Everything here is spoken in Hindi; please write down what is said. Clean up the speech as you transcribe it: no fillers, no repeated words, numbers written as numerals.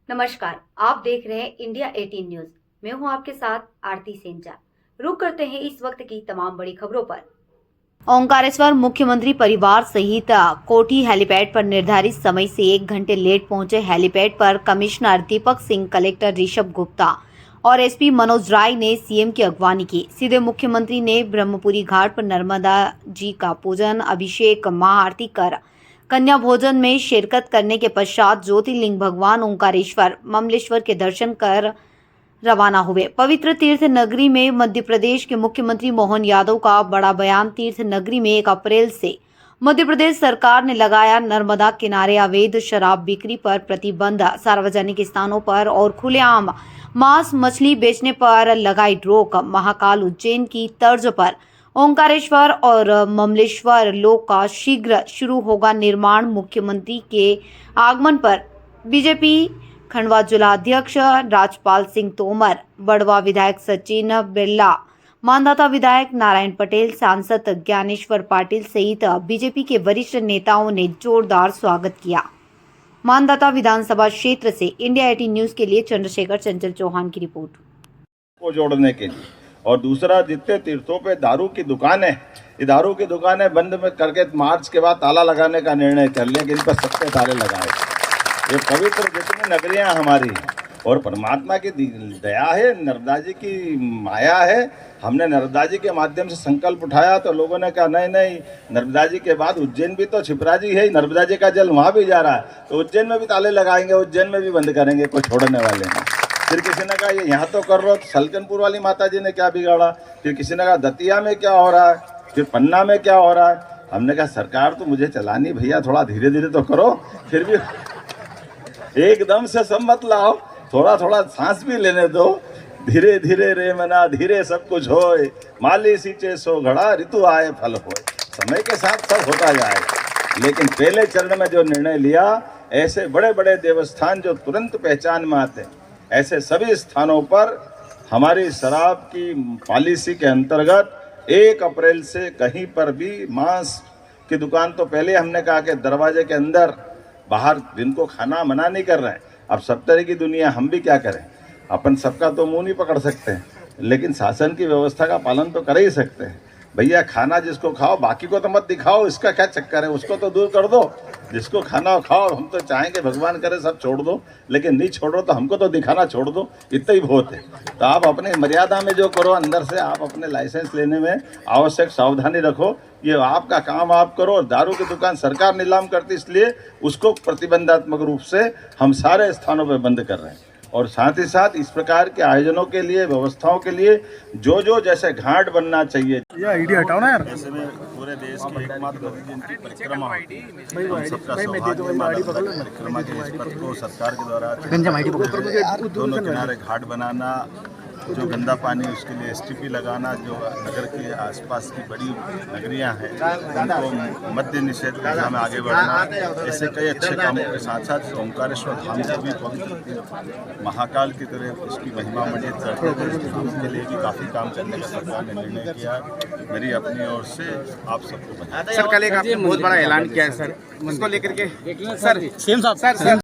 नमस्कार, आप देख रहे हैं इंडिया 18 न्यूज। मैं हूं आपके साथ आरती सेंचा। रुक करते हैं इस वक्त की तमाम बड़ी खबरों पर। ओंकारेश्वर मुख्यमंत्री परिवार सहित कोठी हेलीपैड पर निर्धारित समय से 1 घंटे लेट पहुंचे। हेलीपैड पर कमिश्नर दीपक सिंह, कलेक्टर ऋषभ गुप्ता और एसपी मनोज राय ने सीएम की अगवानी की। सीधे मुख्यमंत्री ने ब्रह्मपुरी घाट पर नर्मदा जी का पूजन, अभिषेक, महाआरती कर कन्या भोजन में शिरकत करने के पश्चात ज्योतिर्लिंग भगवान ओंकारेश्वर ममलेश्वर के दर्शन कर रवाना हुए। पवित्र तीर्थ नगरी में मध्य प्रदेश के मुख्यमंत्री मोहन यादव का बड़ा बयान। तीर्थ नगरी में 1 अप्रैल से मध्य प्रदेश सरकार ने लगाया नर्मदा किनारे अवैध शराब बिक्री पर प्रतिबंध। सार्वजनिक स्थानों पर और खुलेआम मांस मछली बेचने पर लगाई रोक। महाकाल उज्जैन की तर्ज पर ओंकारेश्वर और ममलेश्वर लोक का शीघ्र शुरू होगा निर्माण। मुख्यमंत्री के आगमन पर बीजेपी खंडवा जिलाध्यक्ष राजपाल सिंह तोमर, बड़वा विधायक सचिन बिरला, मानदाता विधायक नारायण पटेल, सांसद ज्ञानेश्वर पाटिल सहित बीजेपी के वरिष्ठ नेताओं ने जोरदार स्वागत किया। मानदाता विधानसभा क्षेत्र से इंडिया 18 न्यूज के लिए चंद्रशेखर चंचल चौहान की रिपोर्ट। को जोड़ने के लिए, और दूसरा जितने तीर्थों पे दारू की दुकानें, ये दारू की दुकानें बंद में करके मार्च के बाद ताला लगाने का निर्णय कर लिया कि इन पर सबके ताले लगाए। ये पवित्र जितनी नगरियां हमारी और परमात्मा की दया है, नर्मदा जी की माया है। हमने नर्मदा जी के माध्यम से संकल्प उठाया तो लोगों ने कहा नहीं नहीं, नर्मदा जी के बाद उज्जैन भी तो क्षिप्रा जी है, नर्मदा जी का जल वहाँ भी जा रहा है, तो उज्जैन में भी ताले लगाएंगे, उज्जैन में भी बंद करेंगे, कोई छोड़ने वाले नहीं। फिर किसी ने कहा ये यहाँ तो कर रहे हो, सलकनपुर वाली माता जी ने क्या बिगाड़ा। फिर किसी ने कहा दतिया में क्या हो रहा है, फिर पन्ना में क्या हो रहा है। हमने कहा सरकार तो मुझे चलानी भैया, थोड़ा धीरे धीरे तो करो, फिर भी एकदम से सब मत लाओ, थोड़ा थोड़ा सांस भी लेने दो। धीरे धीरे रे मना धीरे सब कुछ होए, माली सींचे सो घड़ा ऋतु आए फल होए। समय के साथ सब होता जाएगा, लेकिन पहले चरण में जो निर्णय लिया, ऐसे बड़े बड़े देवस्थान जो तुरंत पहचान में आते हैं, ऐसे सभी स्थानों पर हमारी शराब की पॉलिसी के अंतर्गत 1 अप्रैल से कहीं पर भी मांस की दुकान, तो पहले हमने कहा कि दरवाजे के अंदर बाहर जिनको खाना मना नहीं कर रहे हैं। अब सब तरह की दुनिया, हम भी क्या करें, अपन सबका तो मुंह नहीं पकड़ सकते हैं, लेकिन शासन की व्यवस्था का पालन तो कर ही सकते हैं। भैया खाना जिसको खाओ, बाकी को तो मत दिखाओ, इसका क्या चक्कर है, उसको तो दूर कर दो। जिसको खाना खाओ, हम तो चाहेंगे भगवान करे सब छोड़ दो, लेकिन नहीं छोड़ो तो हमको तो दिखाना छोड़ दो, इतना ही बहुत है। तो आप अपने मर्यादा में जो करो, अंदर से आप अपने लाइसेंस लेने में आवश्यक सावधानी रखो। ये आपका काम आप करो। दारू की दुकान सरकार नीलाम करती, इसलिए उसको प्रतिबंधात्मक रूप से हम सारे स्थानों पर बंद कर रहे हैं। और साथ ही साथ इस प्रकार के आयोजनों के लिए, व्यवस्थाओं के लिए जो जैसे घाट बनना चाहिए। आइडिया हटाओ ना यार। ऐसे में पूरे देश की एकमात्र नदी जिनकी परिक्रमा होती है, हम सबका सौभाग्य परिक्रमा के इस पथ को सरकार के द्वारा दोनों किनारे घाट बनाना, जो गंदा पानी उसके लिए एसटीपी लगाना, जो नगर के आसपास की बड़ी नगरियां हैं उनको मद्य निषेध दिशा में आगे बढ़ना, ऐसे कई अच्छे कामों के साथ साथ ओंकारेश्वर धाम से भी पवित्र महाकाल की तरह इसकी महिमा मंडित के लिए भी काफ़ी काम करने का सरकार ने निर्णय किया। मेरी अपनी ओर से आप सबको बधाई। सर कल एक आपने बहुत बड़ा ऐलान किया है सर, उसको लेकर के सर